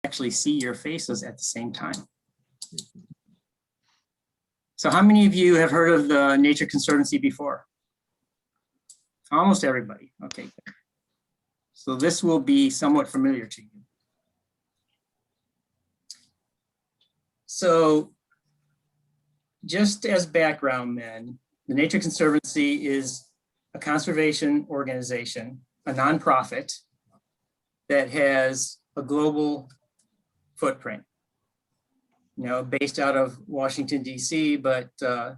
actually see your faces at the same time. So how many of you have heard of the Nature Conservancy before? Almost everybody. Okay. So this will be somewhat familiar to you. So just as background then, the Nature Conservancy is a conservation organization, a nonprofit that has a global footprint, you know, based out of Washington, D.C., but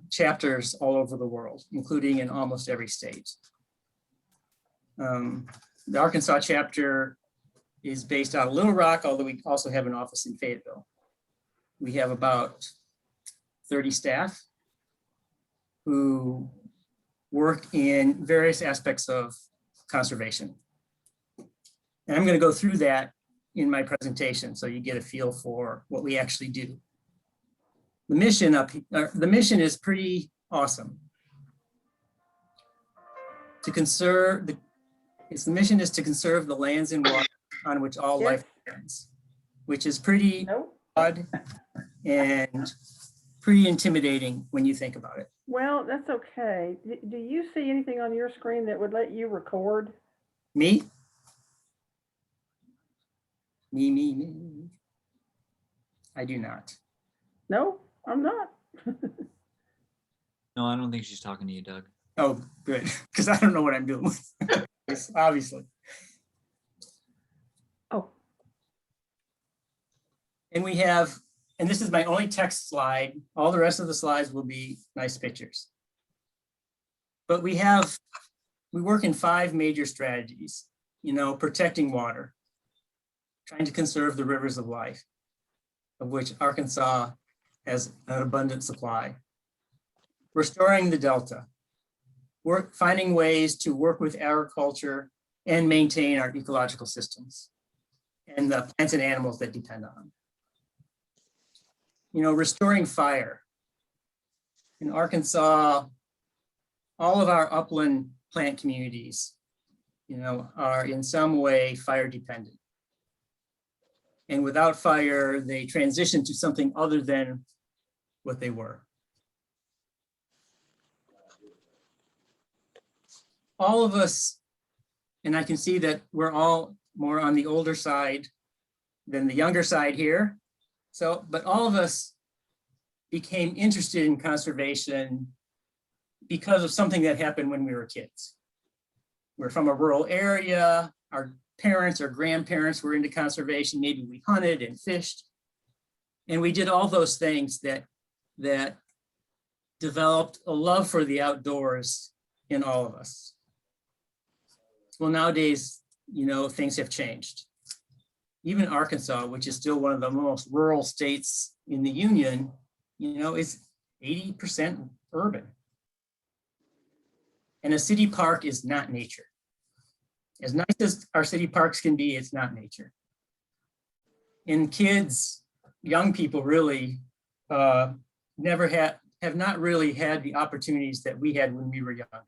chapters all over the world, including in almost every state. The Arkansas chapter is based out of Little Rock, although we also have an office in Fayetteville. We have about 30 staff who work in various aspects of conservation. And I'm going to go through that in my presentation so you get a feel for what we actually do. The mission is pretty awesome. To conserve the mission is to conserve the lands and water on which all life depends, which is pretty odd and pretty intimidating when you think about it. Well, that's okay. Do you see anything on your screen that would let you record? Me? Me. I do not. No, I'm not. No, I don't think she's talking to you, Doug. Oh, good, because I don't know what I'm doing. Obviously. Oh. And we have, and this is my only text slide. All the rest of the slides will be nice pictures. But we work in 5 major strategies, you know, protecting water, trying to conserve the rivers of life, of which Arkansas has an abundant supply. Restoring the Delta, finding ways to work with agriculture and maintain our ecological systems and the plants and animals that depend on them. You know, restoring fire. In Arkansas, all of our upland plant communities, you know, are in some way fire dependent. And without fire, they transition to something other than what they were. All of us, and I can see that we're all more on the older side than the younger side here. So, but all of us became interested in conservation because of something that happened when we were kids. We're from a rural area, our parents or grandparents were into conservation, maybe we hunted and fished. And we did all those things that developed a love for the outdoors in all of us. Well, nowadays, you know, things have changed. Even Arkansas, which is still one of the most rural states in the Union, you know, is 80% urban. And a city park is not nature. As nice as our city parks can be, it's not nature. And kids, young people really have not really had the opportunities that we had when we were younger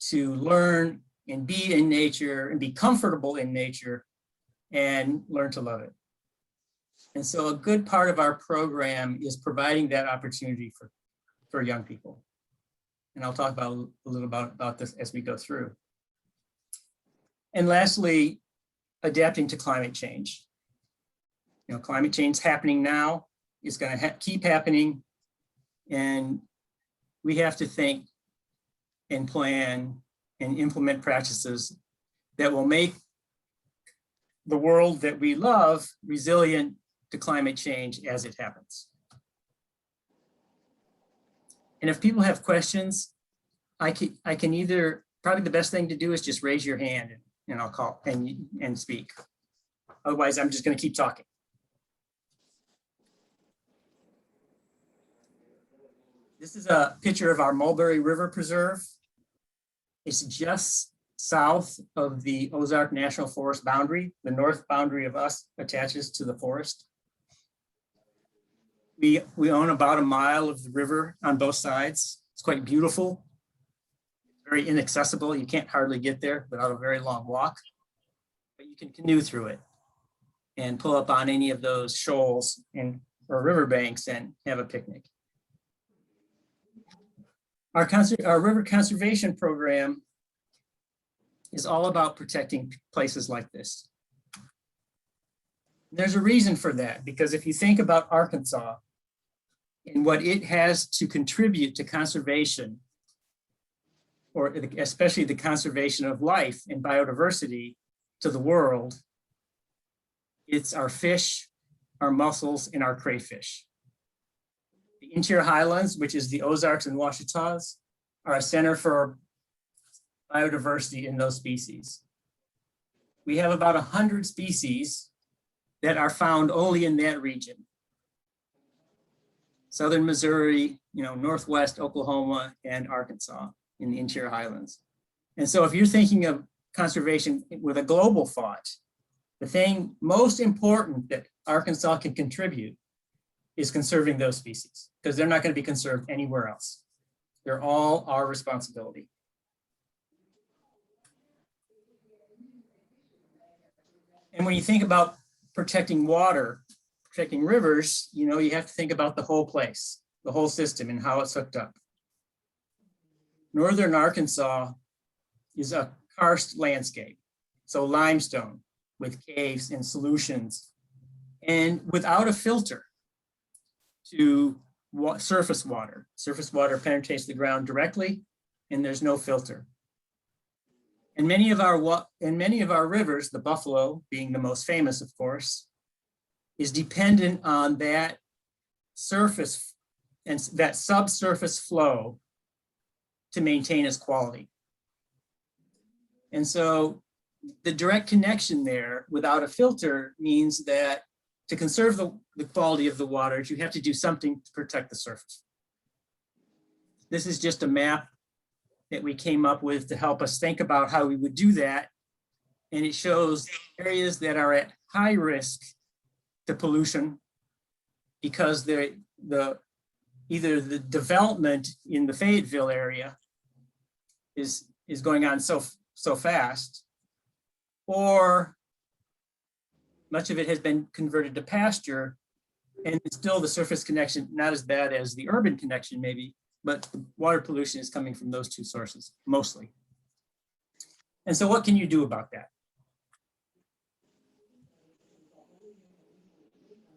to learn and be in nature and be comfortable in nature and learn to love it. And so a good part of our program is providing that opportunity for young people. And I'll talk about a little about this as we go through. And lastly, adapting to climate change. You know, climate change is happening now. It's going to keep happening. And we have to think and plan and implement practices that will make the world that we love resilient to climate change as it happens. And if people have questions, I can either, probably the best thing to do is just raise your hand and I'll call and speak. Otherwise, I'm just going to keep talking. This is a picture of our Mulberry River Preserve. It's just south of the Ozark National Forest boundary. The north boundary of us attaches to the forest. We own about a mile of the river on both sides. It's quite beautiful, very inaccessible. You can't hardly get there without a very long walk, but you can canoe through it. and pull up on any of those shoals or riverbanks and have a picnic. Our river conservation program is all about protecting places like this. There's a reason for that, because if you think about Arkansas and what it has to contribute to conservation, or especially the conservation of life and biodiversity to the world, it's our fish, our mussels, and our crayfish. The interior highlands, which is the Ozarks and Ouachitas, are a center for biodiversity in those species. We have about 100 species that are found only in that region. Southern Missouri, Northwest Oklahoma, and Arkansas in the interior highlands. And so if you're thinking of conservation with a global thought, the thing most important that Arkansas can contribute is conserving those species, because they're not going to be conserved anywhere else. They're all our responsibility. And when you think about protecting water, protecting rivers, you have to think about the whole place, the whole system, and how it's hooked up. Northern Arkansas is a karst landscape, so limestone with caves and solutions, and without a filter to surface water. Surface water penetrates the ground directly, and there's no filter. And many of our rivers, the Buffalo being the most famous, of course, is dependent on that surface and that subsurface flow to maintain its quality. And so the direct connection there without a filter means that to conserve the quality of the waters, you have to do something to protect the surface. This is just a map that we came up with to help us think about how we would do that. And it shows areas that are at high risk to pollution because either the development in the Fayetteville area is going on so fast, or much of it has been converted to pasture, and it's still the surface connection, not as bad as the urban connection maybe, but the water pollution is coming from those two sources mostly. And so what can you do about that?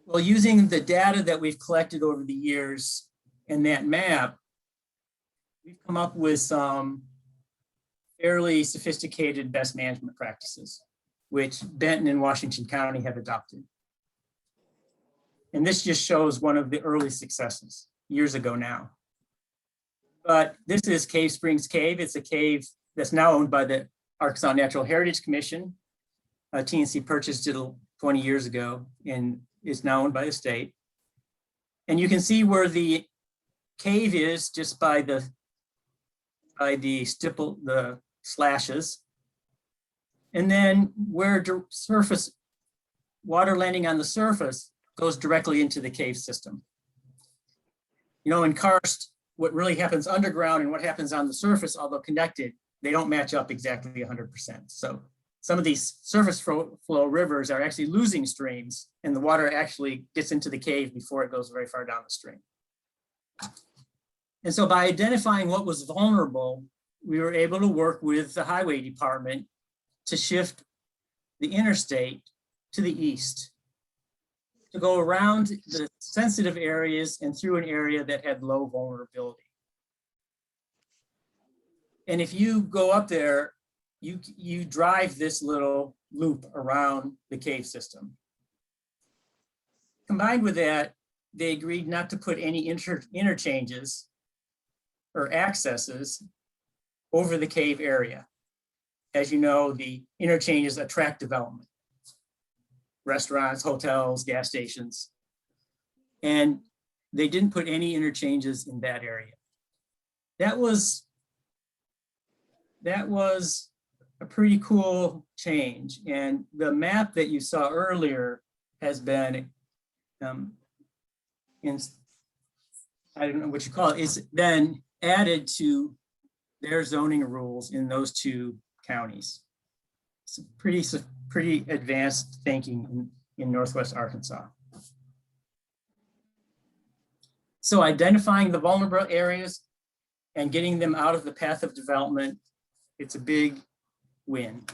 Well, using the data that we've collected over the years and that map, we've come up with some fairly sophisticated best management practices, which Benton and Washington County have adopted. And this just shows one of the early successes years ago now. But this is Cave Springs Cave. It's a cave that's now owned by the Arkansas Natural Heritage Commission. TNC purchased it 20 years ago and is now owned by the state. And you can see where the cave is just by the slashes. And then where surface water landing on the surface goes directly into the cave system. In karst, what really happens underground and what happens on the surface, although connected, they don't match up exactly 100%. So some of these surface flow rivers are actually losing streams, and the water actually gets into the cave before it goes very far down the stream. And so by identifying what was vulnerable, we were able to work with the highway department to shift the interstate to the east, to go around the sensitive areas and through an area that had low vulnerability. And if you go up there, you drive this little loop around the cave system. Combined with that, they agreed not to put any interchanges or accesses over the cave area. As you know, the interchanges attract development. Restaurants, hotels, gas stations. And they didn't put any interchanges in that area. That was a pretty cool change. And the map that you saw earlier has been, I don't know what you call it, is then added to their zoning rules in those two counties. It's pretty advanced thinking in Northwest Arkansas. So identifying the vulnerable areas and getting them out of the path of development, it's a big win.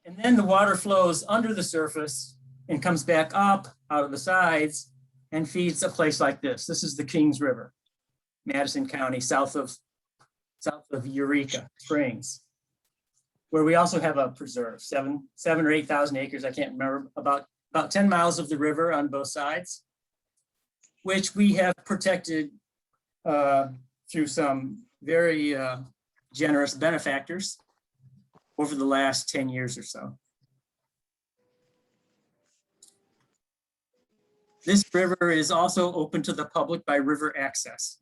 And then the water flows under the surface and comes back up out of the sides and feeds a place like this. This is the Kings River, Madison County, south of Eureka Springs, where we also have a preserve, 7 or 8,000 acres, I can't remember, about 10 miles of the river on both sides, which we have protected through some very generous benefactors over the last 10 years or so. This river is also open to the public by river access.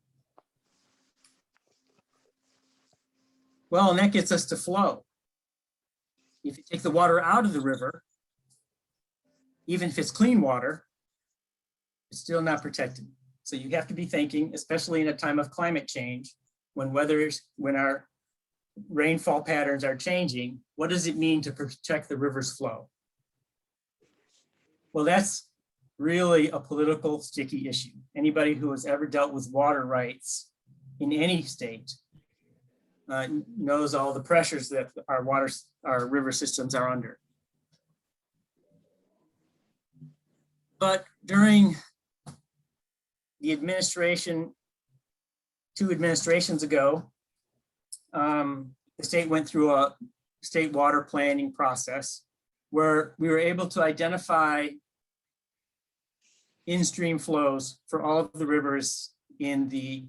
Well, and that gets us to flow. If you take the water out of the river, even if it's clean water, it's still not protected. So you have to be thinking, especially in a time of climate change, when our rainfall patterns are changing, what does it mean to protect the river's flow? Well, that's really a political sticky issue. Anybody who has ever dealt with water rights in any state knows all the pressures that our river systems are under. But during the administration, 2 administrations ago, the state went through a state water planning process where we were able to identify in-stream flows for all of the rivers in the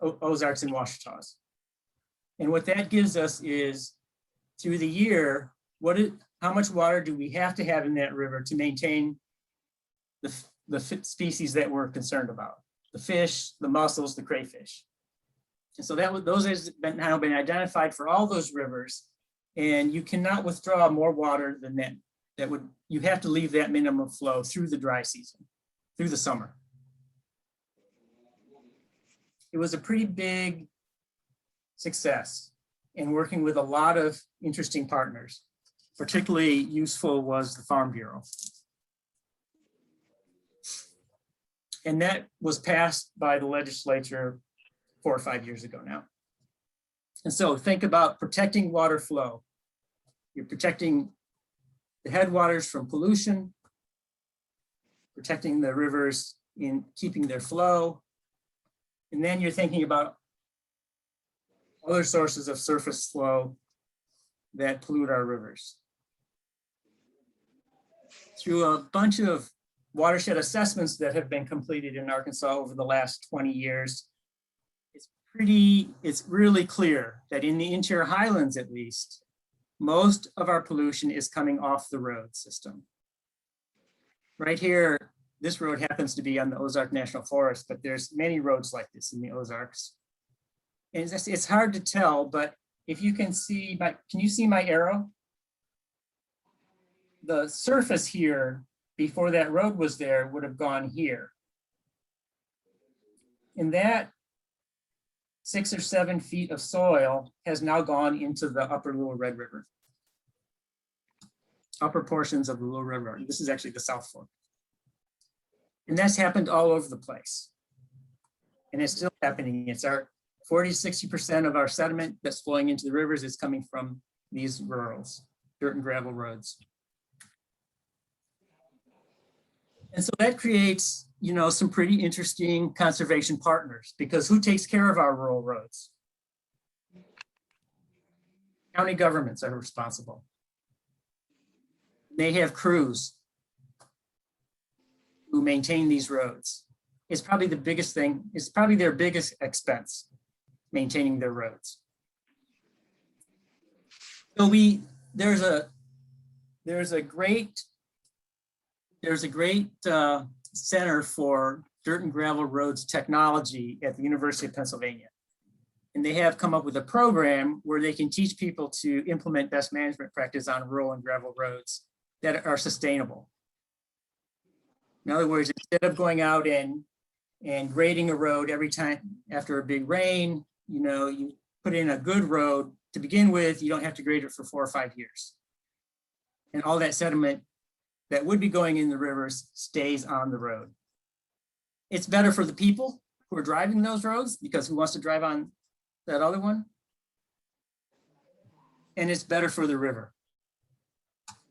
Ozarks and Ouachitas. And what that gives us is, through the year, how much water do we have to have in that river to maintain the species that we're concerned about? The fish, the mussels, the crayfish. And so those have now been identified for all those rivers, and you cannot withdraw more water than that. You have to leave that minimum flow through the dry season, through the summer. It was a pretty big success in working with a lot of interesting partners. Particularly useful was the Farm Bureau. And that was passed by the legislature 4 or 5 years ago now. And so think about protecting water flow. You're protecting the headwaters from pollution, protecting the rivers in keeping their flow. And then you're thinking about other sources of surface flow that pollute our rivers. Through a bunch of watershed assessments that have been completed in Arkansas over the last 20 years, it's really clear that in the interior highlands, at least, most of our pollution is coming off the road system. Right here, this road happens to be on the Ozark National Forest, but there's many roads like this in the Ozarks. And it's hard to tell, but if you can see, can you see my arrow? The surface here, before that road was there, would have gone here. And that 6 or 7 feet of soil has now gone into the upper Little Red River. Upper portions of the Little Red River. This is actually the South Fork. And that's happened all over the place. And it's still happening. It's our 40 to 60% of our sediment that's flowing into the rivers is coming from these rurals, dirt and gravel roads. And so that creates, some pretty interesting conservation partners, because who takes care of our rural roads? County governments are responsible. They have crews who maintain these roads. It's probably the biggest thing. It's probably their biggest expense, maintaining their roads. So there's a great center for dirt and gravel roads technology at the University of Pennsylvania. And they have come up with a program where they can teach people to implement best management practice on rural and gravel roads that are sustainable. In other words, instead of going out and grading a road every time after a big rain, you put in a good road to begin with, you don't have to grade it for 4 or 5 years. And all that sediment that would be going in the rivers stays on the road. It's better for the people who are driving those roads, because who wants to drive on that other one? And it's better for the river.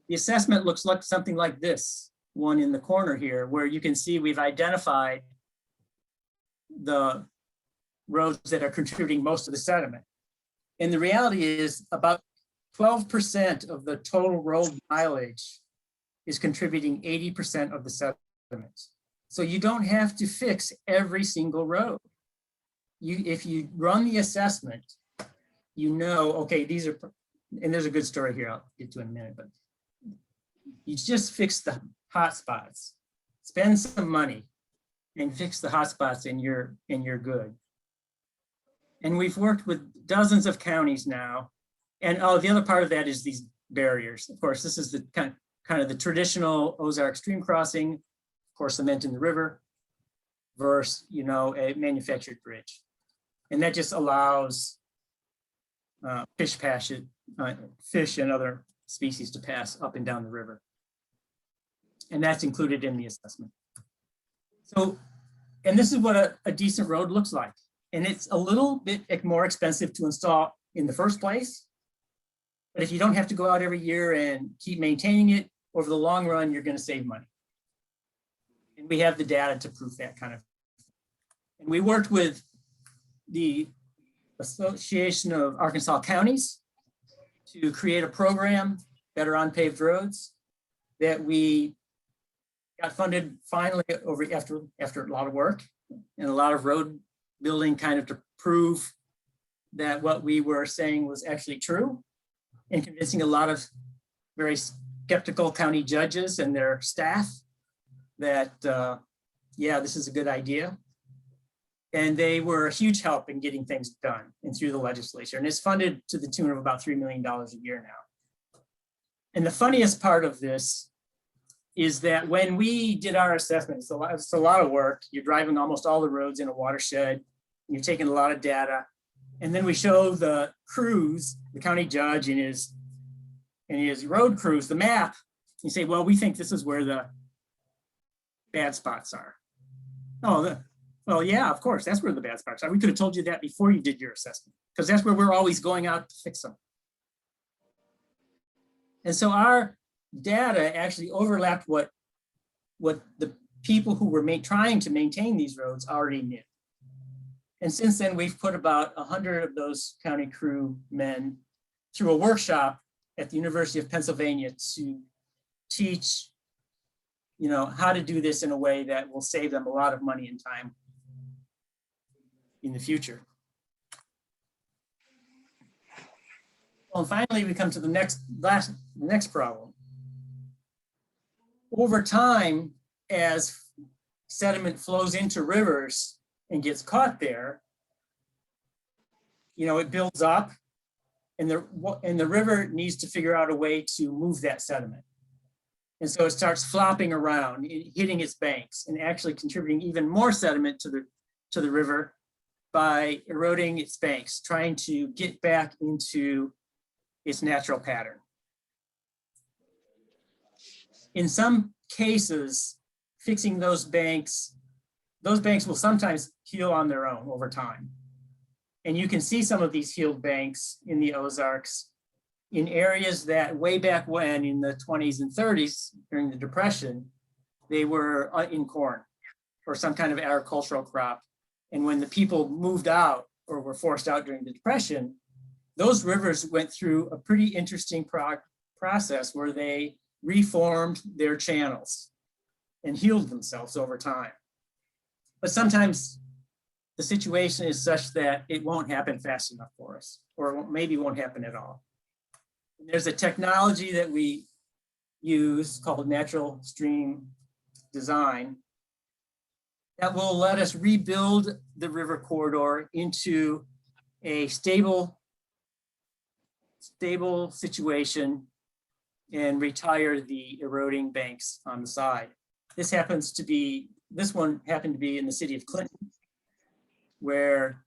The assessment looks like something like this one in the corner here, where you can see we've identified the roads that are contributing most of the sediment. And the reality is about 12% of the total road mileage is contributing 80% of the sediment. So you don't have to fix every single road. If you run the assessment, you know, okay, these are, and there's a good story here I'll get to in a minute, but you just fix the hot spots, spend some money and fix the hot spots and you're good. And we've worked with dozens of counties now. And oh, the other part of that is these barriers. Of course, this is the kind of the traditional Ozark stream crossing, of course, cement in the river versus, you know, a manufactured bridge. And that just allows fish and other species to pass up and down the river. And that's included in the assessment. So, and this is what a decent road looks like. And it's a little bit more expensive to install in the first place. But if you don't have to go out every year and keep maintaining it, over the long run, you're going to save money. And we have the data to prove that kind of thing. And we worked with the Association of Arkansas Counties to create a program, Better on Paved Roads, that we got funded finally after a lot of work and a lot of road building kind of to prove that what we were saying was actually true, and convincing a lot of very skeptical county judges and their staff that, yeah, this is a good idea. And they were a huge help in getting things done and through the legislature. And it's funded to the tune of about $3 million a year now. And the funniest part of this is that when we did our assessment, it's a lot of work. You're driving almost all the roads in a watershed. You're taking a lot of data. And then we show the crews, the county judge and his road crews, the map. You say, well, we think this is where the bad spots are. Oh, well, yeah, of course, that's where the bad spots are. We could have told you that before you did your assessment, because that's where we're always going out to fix them. And so our data actually overlapped what the people who were trying to maintain these roads already knew. And since then, we've put about 100 of those county crew men through a workshop at the University of Pennsylvania to teach, you know, how to do this in a way that will save them a lot of money and time in the future. Well, and finally, we come to the next problem. Over time, as sediment flows into rivers and gets caught there, you know, it builds up, and the river needs to figure out a way to move that sediment. And so it starts flopping around, hitting its banks, and actually contributing even more sediment to the river by eroding its banks, trying to get back into its natural pattern. In some cases, fixing those banks will sometimes heal on their own over time. And you can see some of these healed banks in the Ozarks in areas that way back when in the 20s and 30s during the Depression, they were in corn or some kind of agricultural crop. And when the people moved out or were forced out during the Depression, those rivers went through a pretty interesting process where they reformed their channels and healed themselves over time. But sometimes the situation is such that it won't happen fast enough for us, or maybe won't happen at all. And there's a technology that we use called natural stream design that will let us rebuild the river corridor into a stable situation and retire the eroding banks on the side. This one happened to be in the city of Clinton, where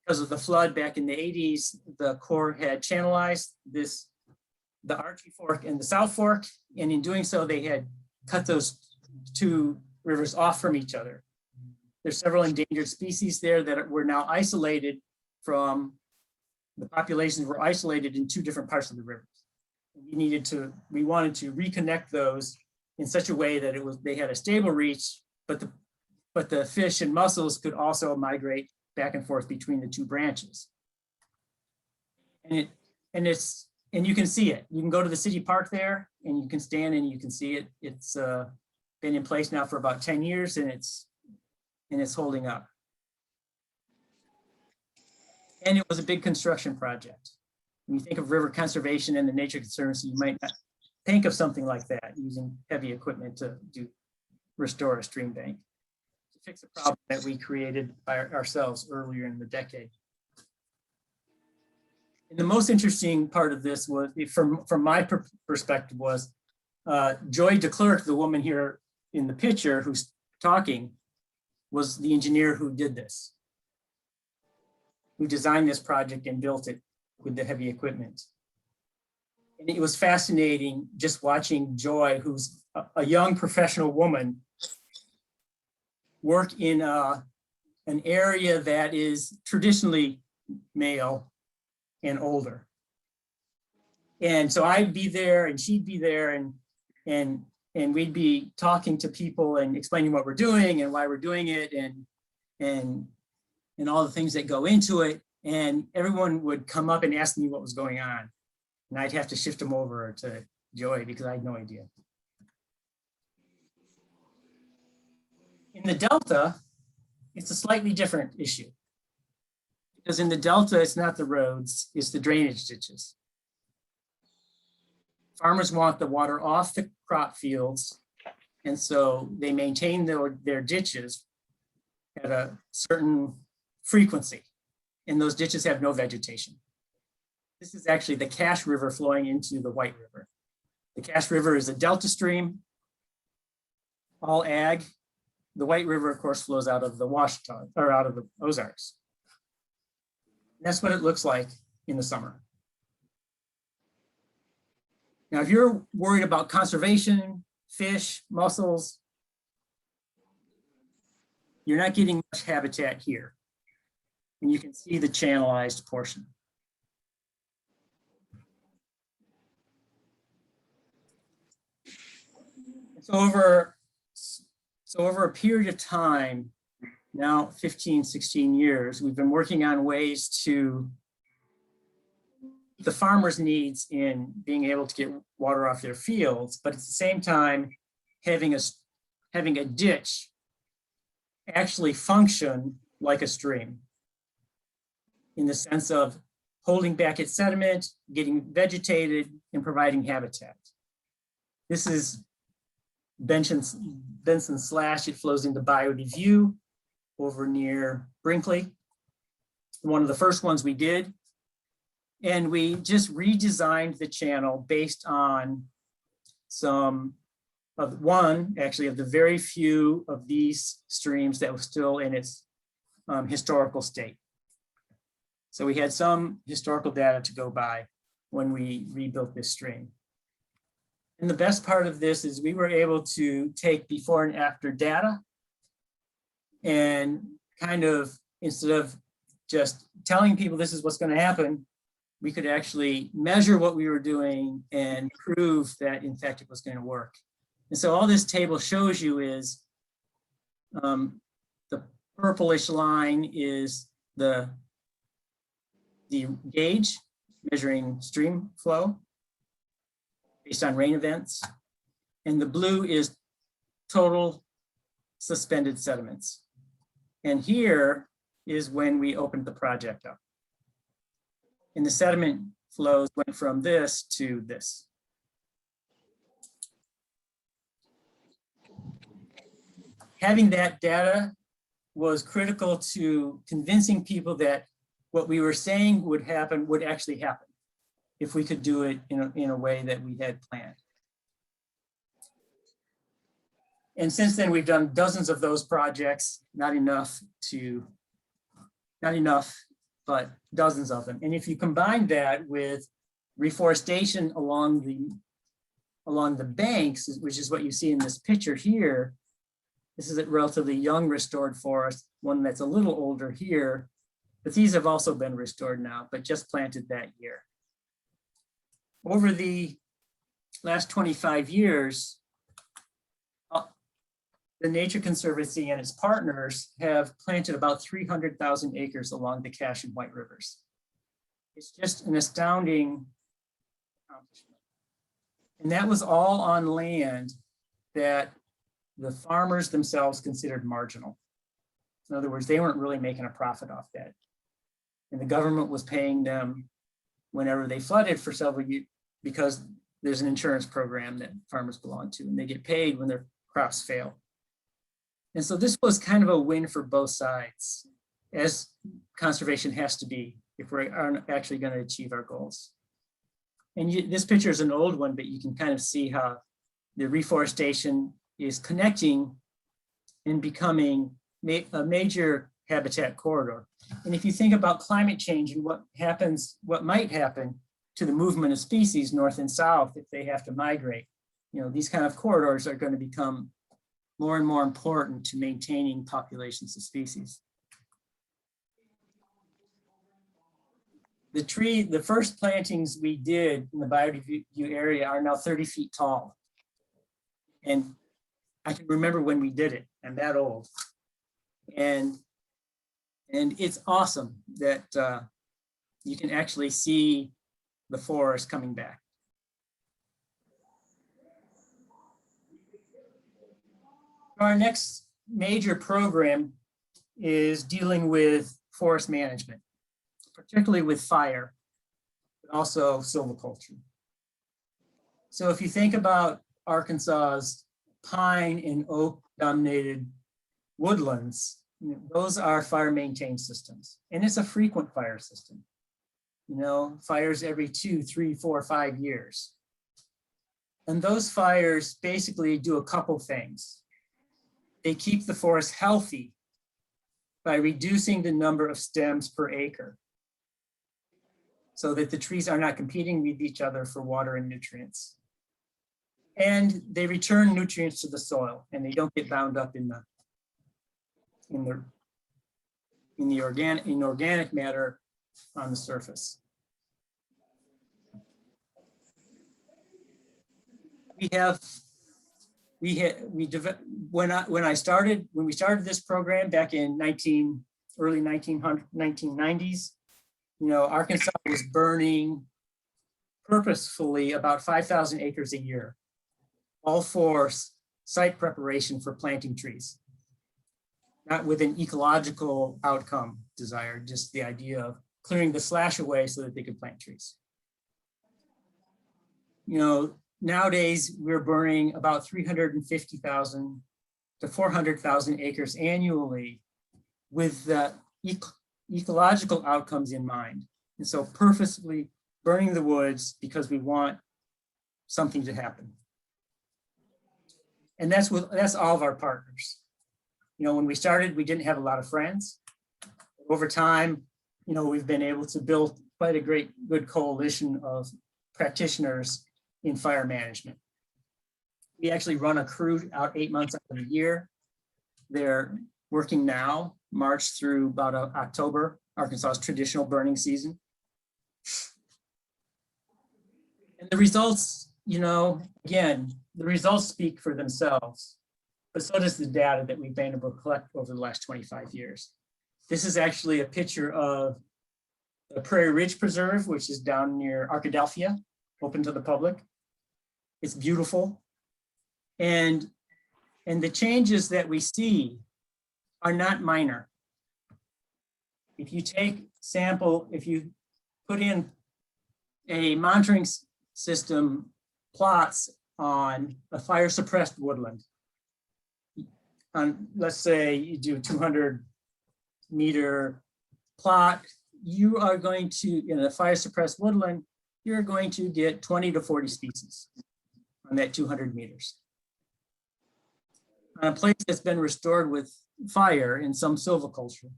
because of the flood back in the 80s, the Corps had channelized this the Archie Fork and the South Fork. And in doing so, they had cut those two rivers off from each other. There's several endangered species there that were now isolated from, the populations were isolated in two different parts of the rivers. We wanted to reconnect those in such a way that they had a stable reach, but the fish and mussels could also migrate back and forth between the two branches. And you can see it. You can go to the city park there and you can stand and you can see it. It's been in place now for about 10 years and it's holding up. And it was a big construction project. When you think of river conservation and the Nature Conservancy, you might not think of something like that, using heavy equipment to restore a stream bank, to fix a problem that we created by ourselves earlier in the decade. And the most interesting part of this was, from my perspective, was Joy DeClercq, the woman here in the picture who's talking, was the engineer who did this, who designed this project and built it with the heavy equipment. And it was fascinating just watching Joy, who's a young professional woman, work in an area that is traditionally male and older. And so I'd be there and she'd be there and we'd be talking to people and explaining what we're doing and why we're doing it and all the things that go into it. And everyone would come up and ask me what was going on. And I'd have to shift them over to Joy because I had no idea. In the Delta, it's a slightly different issue. Because in the Delta, it's not the roads, it's the drainage ditches. Farmers want the water off the crop fields, and so they maintain their ditches at a certain frequency, and those ditches have no vegetation. This is actually the Cache River flowing into the White River. The Cache River is a delta stream, all ag. The White River, of course, flows out of the Washita, or out of the Ozarks. And that's what it looks like in the summer. Now, if you're worried about conservation, fish, mussels, you're not getting much habitat here. And you can see the channelized portion. So over a period of time, now 15, 16 years, we've been working on ways to the farmers' needs in being able to get water off their fields, but at the same time, having a ditch actually function like a stream in the sense of holding back its sediment, getting vegetated, and providing habitat. This is Benson Slash. It flows into Bayou View over near Brinkley. One of the first ones we did. And we just redesigned the channel based on some of the very few of these streams that was still in its historical state. So we had some historical data to go by when we rebuilt this stream. And the best part of this is we were able to take before and after data and kind of, instead of just telling people this is what's going to happen, we could actually measure what we were doing and prove that in fact it was going to work. And so all this table shows you is the purplish line is the gauge measuring stream flow based on rain events. And the blue is total suspended sediments. And here is when we opened the project up. And the sediment flows went from this to this. Having that data was critical to convincing people that what we were saying would happen would actually happen if we could do it in a way that we had planned. And since then, we've done dozens of those projects, not enough, but dozens of them. And if you combine that with reforestation along the banks, which is what you see in this picture here. This is a relatively young restored forest, one that's a little older here, but these have also been restored now, but just planted that year. Over the last 25 years, the Nature Conservancy and its partners have planted about 300,000 acres along the Cache and White Rivers. It's just an astounding accomplishment. And that was all on land that the farmers themselves considered marginal. In other words, they weren't really making a profit off that. And the government was paying them whenever they flooded for several years, because there's an insurance program that farmers belong to, and they get paid when their crops fail. And so this was kind of a win for both sides, as conservation has to be if we are actually going to achieve our goals. And this picture is an old one, but you can kind of see how the reforestation is connecting and becoming a major habitat corridor. And if you think about climate change and what might happen to the movement of species north and south if they have to migrate, these kind of corridors are going to become more and more important to maintaining populations of species. The first plantings we did in the bioreview area are now 30 feet tall. And I can remember when we did it. I'm that old. And it's awesome that you can actually see the forest coming back. Our next major program is dealing with forest management, particularly with fire, but also silviculture. So if you think about Arkansas's pine and oak dominated woodlands, those are fire maintained systems. And it's a frequent fire system. Fires every 2, 3, 4, 5 years. And those fires basically do a couple things. They keep the forest healthy by reducing the number of stems per acre, so that the trees are not competing with each other for water and nutrients. And they return nutrients to the soil, and they don't get bound up in organic matter on the surface. When we started this program back in early 1990s, Arkansas was burning purposefully about 5,000 acres a year, all for site preparation for planting trees, not with an ecological outcome desired, just the idea of clearing the slash away so that they could plant trees. Nowadays we're burning about 350,000 to 400,000 acres annually with the ecological outcomes in mind. And so purposely burning the woods because we want something to happen. And that's all of our partners. When we started, we didn't have a lot of friends. Over time, we've been able to build quite a good coalition of practitioners in fire management. We actually run a crew out 8 months out of the year. They're working now, March through about October, Arkansas's traditional burning season. And the results, again, the results speak for themselves, but so does the data that we've been able to collect over the last 25 years. This is actually a picture of the Prairie Ridge Preserve, which is down near Arkadelphia, open to the public. It's beautiful. And the changes that we see are not minor. If you if you put in a monitoring system plots on a fire suppressed woodland, let's say you do a 200-meter plot, you are going to, in a fire suppressed woodland, you're going to get 20 to 40 species on that 200 meters. On a place that's been restored with fire in some silviculture,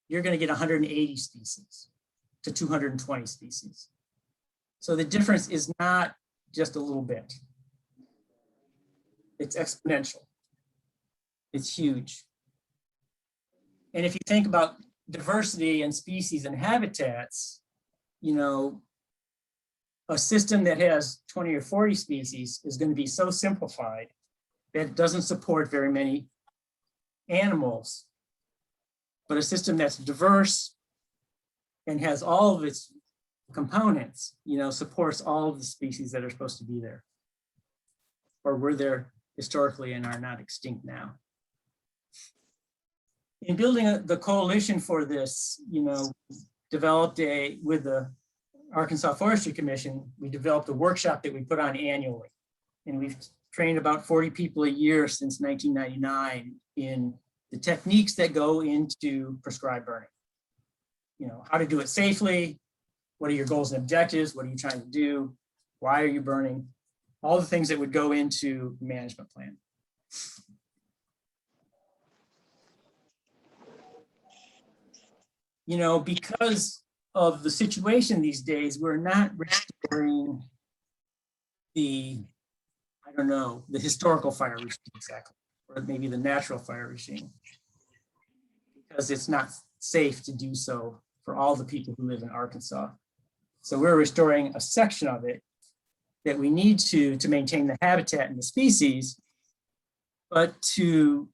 you're going to get 180 species to 220 species. So the difference is not just a little bit. It's exponential. It's huge. And if you think about diversity and species and habitats, you know, a system that has 20 or 40 species is going to be so simplified that it doesn't support very many animals. But a system that's diverse and has all of its components, you know, supports all of the species that are supposed to be there or were there historically and are not extinct now. In building the coalition for this, you know, developed with the Arkansas Forestry Commission, we developed a workshop that we put on annually. And we've trained about 40 people a year since 1999 in the techniques that go into prescribed burning. You know, how to do it safely, what are your goals and objectives, what are you trying to do, why are you burning, all the things that would go into the management plan. You know, because of the situation these days, we're not restoring the, I don't know, the historical fire regime exactly, or maybe the natural fire regime, because it's not safe to do so for all the people who live in Arkansas. So we're restoring a section of it that we need to maintain the habitat and the species, but to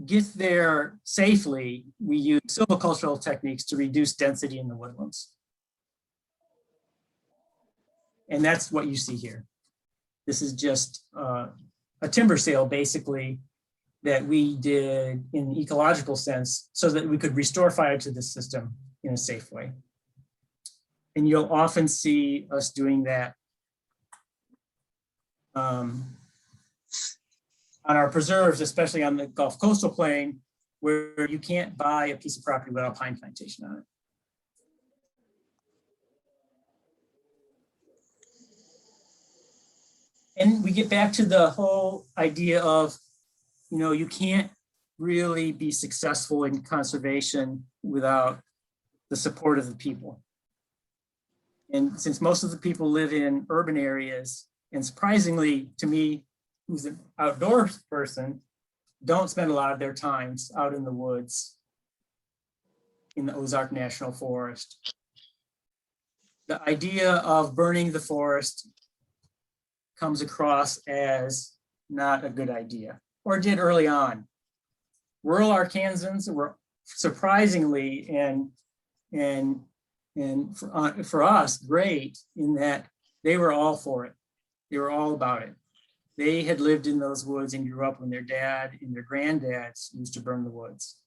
get there safely, we use silvicultural techniques to reduce density in the woodlands. And that's what you see here. This is just a timber sale, basically, that we did in the ecological sense so that we could restore fire to the system in a safe way. And you'll often see us doing that on our preserves, especially on the Gulf Coastal Plain, where you can't buy a piece of property without a pine plantation on it. And we get back to the whole idea of, you know, you can't really be successful in conservation without the support of the people. And since most of the people live in urban areas, and surprisingly to me, who's an outdoors person, don't spend a lot of their times out in the woods in the Ozark National Forest. The idea of burning the forest comes across as not a good idea, or did early on. Rural Arkansans were surprisingly and for us great in that they were all for it. They were all about it. They had lived in those woods and grew up when their dad and their granddads used to burn the woods.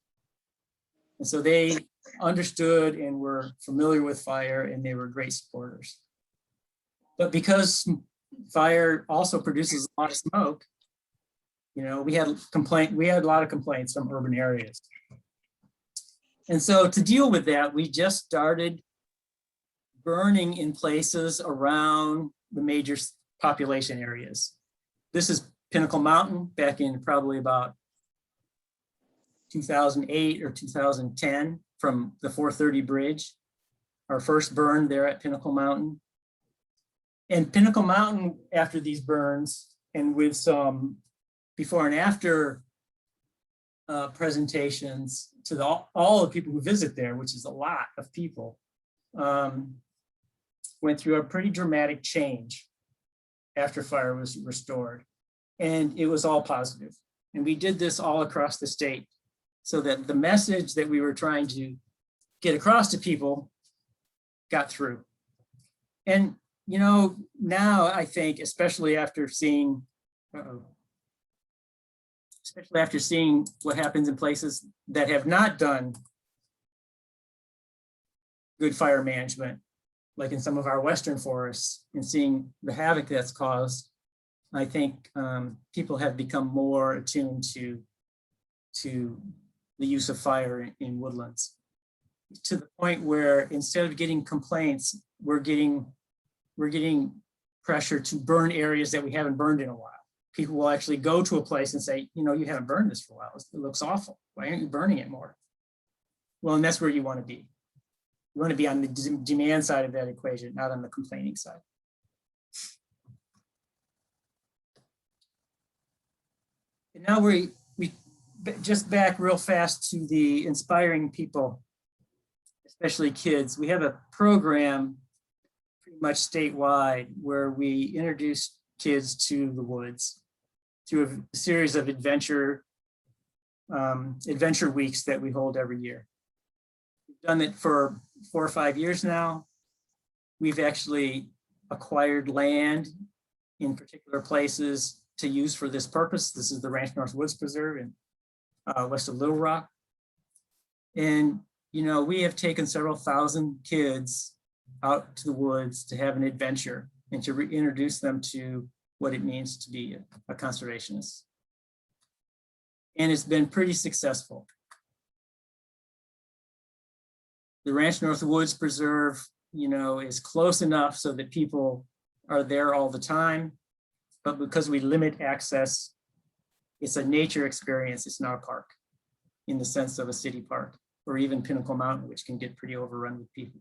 And so they understood and were familiar with fire, and they were great supporters. But because fire also produces a lot of smoke, you know, we had a lot of complaints from urban areas. And so to deal with that, we just started burning in places around the major population areas. This is Pinnacle Mountain back in probably about 2008 or 2010 from the 430 bridge, our first burn there at Pinnacle Mountain. And Pinnacle Mountain, after these burns and with some before and after presentations to all the people who visit there, which is a lot of people, went through a pretty dramatic change after fire was restored. And it was all positive. And we did this all across the state so that the message that we were trying to get across to people got through. And, you know, now I think, especially after seeing what happens in places that have not done good fire management, like in some of our western forests, and seeing the havoc that's caused, I think people have become more attuned to the use of fire in woodlands, to the point where instead of getting complaints, we're getting pressure to burn areas that we haven't burned in a while. People will actually go to a place and say, you know, you haven't burned this for a while. It looks awful. Why aren't you burning it more? Well, and that's where you want to be. We want to be on the demand side of that equation, not on the complaining side. And now we just back real fast to the inspiring people, especially kids. We have a program pretty much statewide where we introduce kids to the woods through a series of adventure weeks that we hold every year. We've done it for 4 or 5 years now. We've actually acquired land in particular places to use for this purpose. This is the Ranch Northwoods Preserve in west of Little Rock. And, you know, we have taken several thousand kids out to the woods to have an adventure and to introduce them to what it means to be a conservationist. And it's been pretty successful. The Ranch Northwoods Preserve, you know, is close enough so that people are there all the time, but because we limit access, it's a nature experience. It's not a park in the sense of a city park, or even Pinnacle Mountain, which can get pretty overrun with people.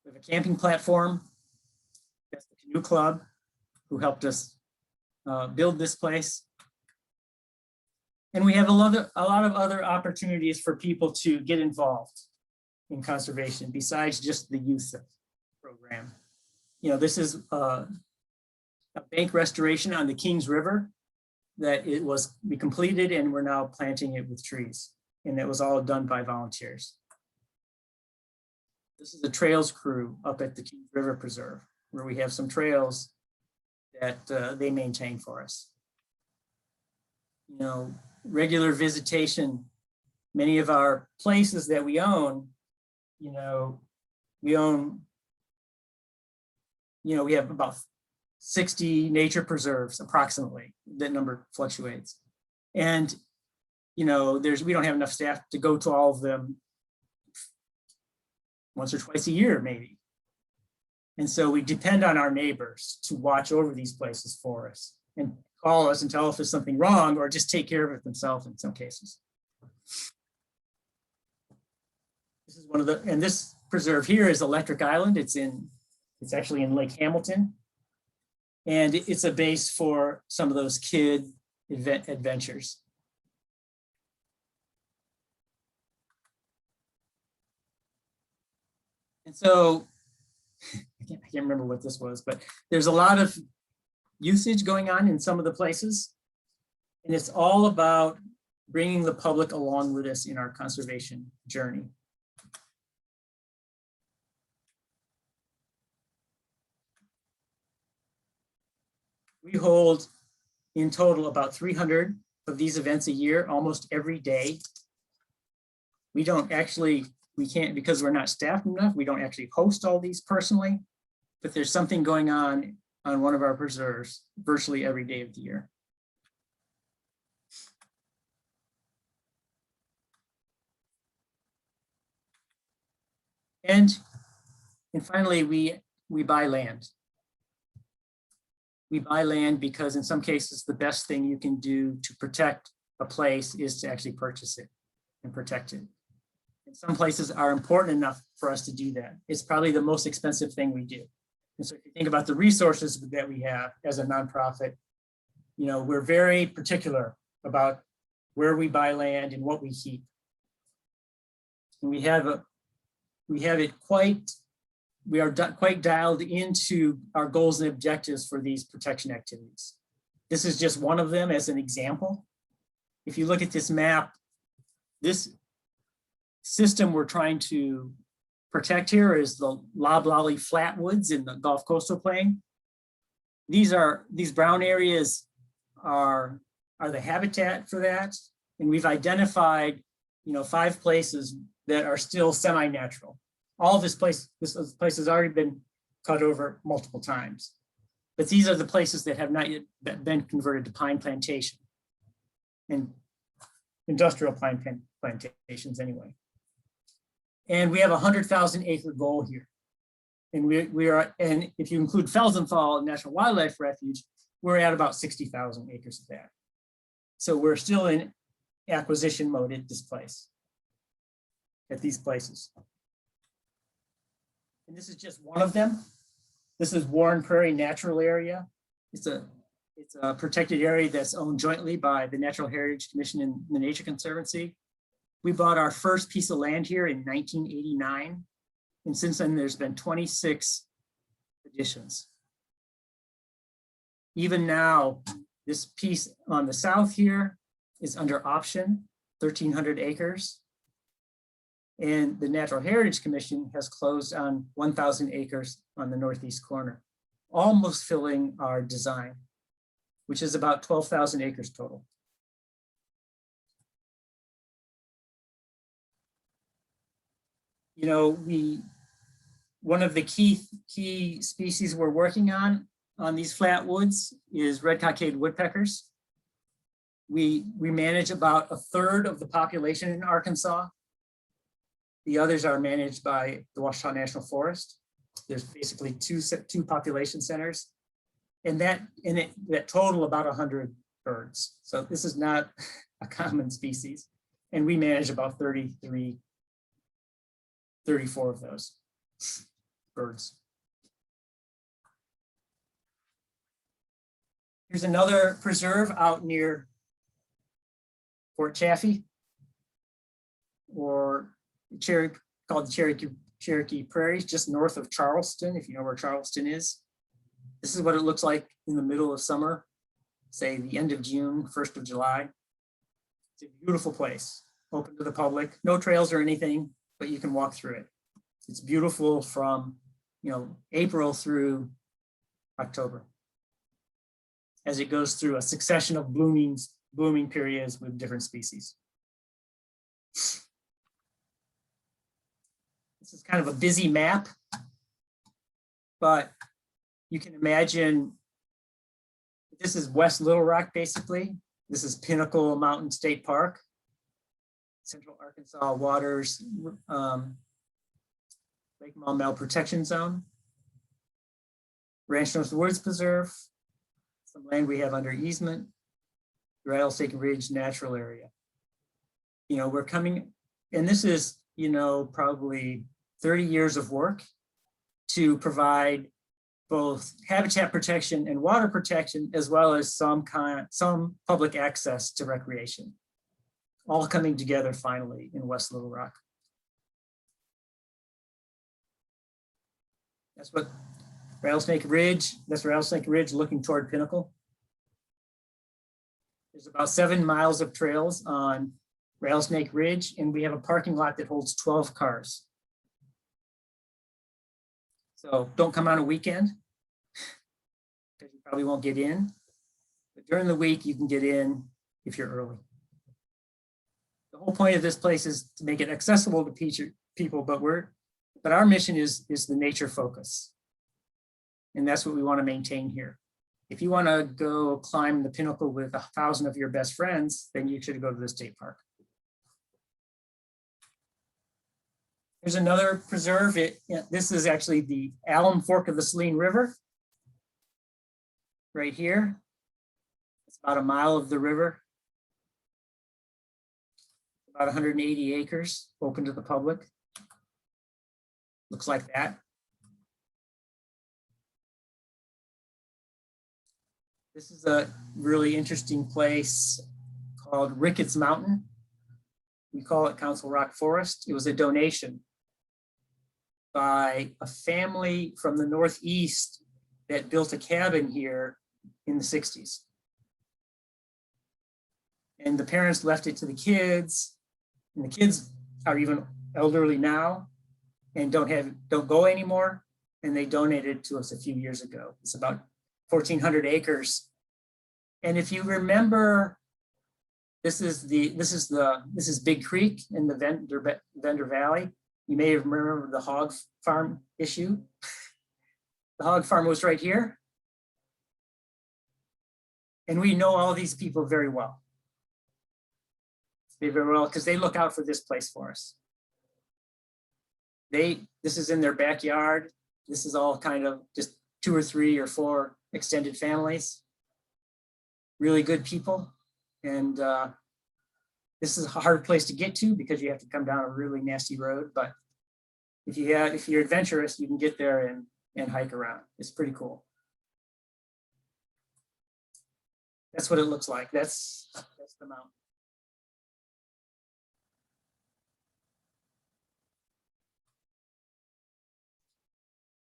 We have a camping platform. That's the Canoe Club, who helped us build this place. And we have a lot of other opportunities for people to get involved in conservation besides just the youth program. You know, this is a bank restoration on the Kings River that we completed, and we're now planting it with trees. And that was all done by volunteers. This is a trails crew up at the Kings River Preserve, where we have some trails that they maintain for us. You know, regular visitation, many of our places that we own, you know, we have about 60 nature preserves approximately. That number fluctuates. And, you know, we don't have enough staff to go to all of them once or twice a year, maybe. And so we depend on our neighbors to watch over these places for us and call us and tell us if there's something wrong, or just take care of it themselves in some cases. This is one of the, and this preserve here is Electric Island. It's actually in Lake Hamilton. And it's a base for some of those kid adventures. And so, I can't remember what this was, but there's a lot of usage going on in some of the places. And it's all about bringing the public along with us in our conservation journey. We hold in total about 300 of these events a year, almost every day. We can't, because we're not staffed enough, we don't actually host all these personally, but there's something going on one of our preserves virtually every day of the year. And finally, we buy land. We buy land because in some cases, the best thing you can do to protect a place is to actually purchase it and protect it. And some places are important enough for us to do that. It's probably the most expensive thing we do. And so if you think about the resources that we have as a nonprofit, you know, we're very particular about where we buy land and what we keep. And we are quite dialed into our goals and objectives for these protection activities. This is just one of them as an example. If you look at this map, this system we're trying to protect here is the Loblolly Flatwoods in the Gulf Coastal Plain. These brown areas are the habitat for that. And we've identified, you know, 5 places that are still semi-natural. All of this place has already been cut over multiple times. But these are the places that have not yet been converted to pine plantation and industrial pine plantations anyway. And we have a 100,000 acre goal here. And and if you include Felsenthal National Wildlife Refuge, we're at about 60,000 acres of that. So we're still in acquisition mode at this place. at these places. And this is just one of them. This is Warren Prairie Natural Area. It's a protected area that's owned jointly by the Natural Heritage Commission and the Nature Conservancy. We bought our first piece of land here in 1989. And since then, there's been 26 additions. Even now, this piece on the south here is under option, 1,300 acres. And the Natural Heritage Commission has closed on 1,000 acres on the northeast corner, almost filling our design, which is about 12,000 acres total. You know, one of the key species we're working on these flat woods is red-cockaded woodpeckers. We manage about 1/3 of the population in Arkansas. The others are managed by the Ouachita National Forest. There's basically two population centers, and that total about 100 birds. So this is not a common species, and we manage about 34 of those birds. Here's another preserve out near Fort Chaffee, or called the Cherokee Prairie, just north of Charleston, if you know where Charleston is. This is what it looks like in the middle of summer, say the end of June, 1st of July. It's a beautiful place, open to the public, no trails or anything, but you can walk through it. It's beautiful from, April through October, as it goes through a succession of blooming periods with different species. This is kind of a busy map, but you can imagine this is West Little Rock, basically. This is Pinnacle Mountain State Park, Central Arkansas Waters, Lake Maumelle Protection Zone, Ranch Northwoods Preserve, some land we have under easement, Rattlesnake Ridge Natural Area. We're coming, and this is, probably 30 years of work to provide both habitat protection and water protection, as well as some public access to recreation, all coming together finally in West Little Rock. That's what Rattlesnake Ridge, that's Rattlesnake Ridge looking toward Pinnacle. There's about 7 miles of trails on Rattlesnake Ridge, and we have a parking lot that holds 12 cars. So don't come on a weekend, because you probably won't get in. But during the week, you can get in if you're early. The whole point of this place is to make it accessible to people, but our mission is the nature focus. And that's what we want to maintain here. If you want to go climb the Pinnacle with 1,000 of your best friends, then you should go to the state park. Here's another preserve. This is actually the Alum Fork of the Saline River. Right here. It's about a mile of the river. About 180 acres, open to the public. Looks like that. This is a really interesting place called Ricketts Mountain. We call it Council Rock Forest. It was a donation by a family from the Northeast that built a cabin here in the 60s. And the parents left it to the kids, and the kids are even elderly now and don't go anymore. And they donated it to us a few years ago. It's about 1,400 acres. And if you remember, this is Big Creek in the Vendor Valley. You may remember the hog farm issue. The hog farm was right here. And we know all these people very well. Because they look out for this place for us. This is in their backyard. This is all kind of just 2 or 3 or 4 extended families. Really good people. And This is a hard place to get to because you have to come down a really nasty road, but if you're adventurous, you can get there and hike around. It's pretty cool. That's what it looks like. That's the mountain.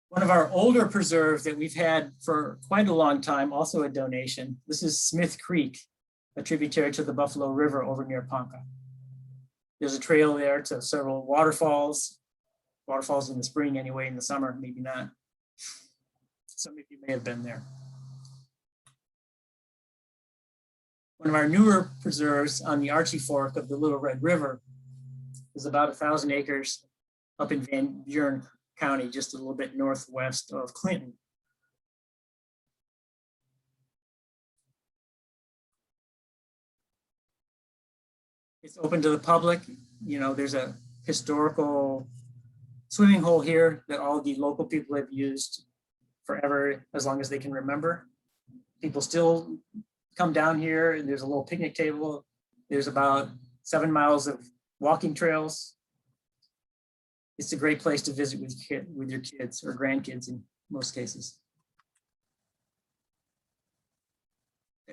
One of our older preserves that we've had for quite a long time, also a donation. This is Smith Creek, a tributary to the Buffalo River over near Ponca. There's a trail there to several waterfalls in the spring anyway, in the summer, maybe not. Some of you may have been there. One of our newer preserves on the Archie Fork of the Little Red River is about 1,000 acres up in Van Buren County, just a little bit northwest of Clinton. It's open to the public. You know, there's a historical swimming hole here that all the local people have used forever, as long as they can remember. People still come down here, and there's a little picnic table. There's about 7 miles of walking trails. It's a great place to visit with your kids or grandkids in most cases.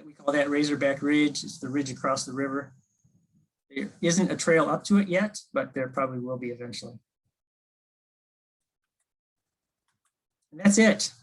We call that Razorback Ridge. It's the ridge across the river. There isn't a trail up to it yet, but there probably will be eventually. And that's it.